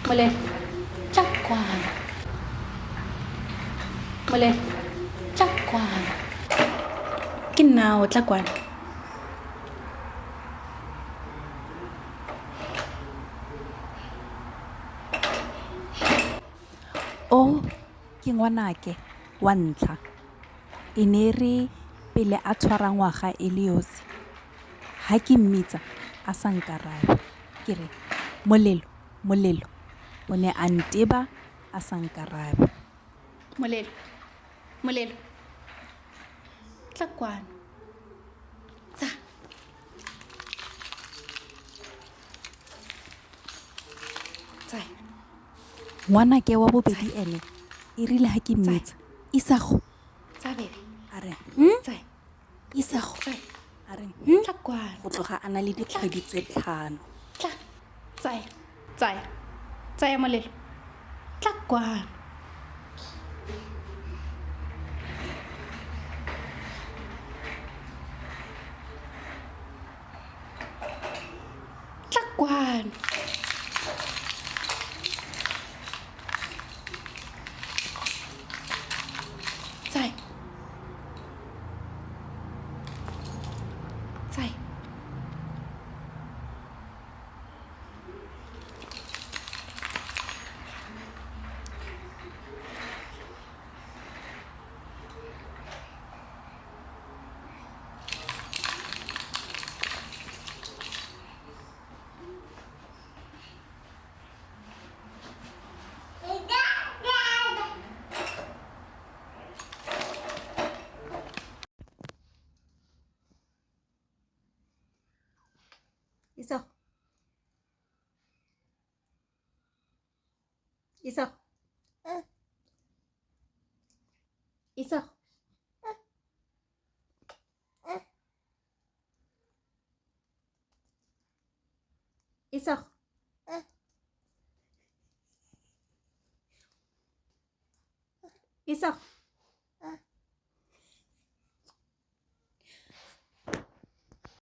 Molelo, tla kwano. Molelo, tla kwano. Ke nna o tla kwano. O ke ngwanake wa ntlha e ne re pele a tshwara ngwaga e le yosi ha ke mmitsa a sa nkarabe ke re molelo molelo o ne a nteba a sa nkarabe. Molelo, molelo, tla kwano. Tsa. Tsaya. Ngwanake wa bobedi ene e rile ha ke mmitsa Isago Tsa bebe. a re Tsaya. Isago Tsaya. a re Tla kwano. go tloga a na le dikgwedi tse 5. Tla. Tsaya. Tsaya. Tsaya molelo. Tla kwano. Tla kwano. Tsaya. Tsaya. Isago. Isago. Isago. Isago. Isago.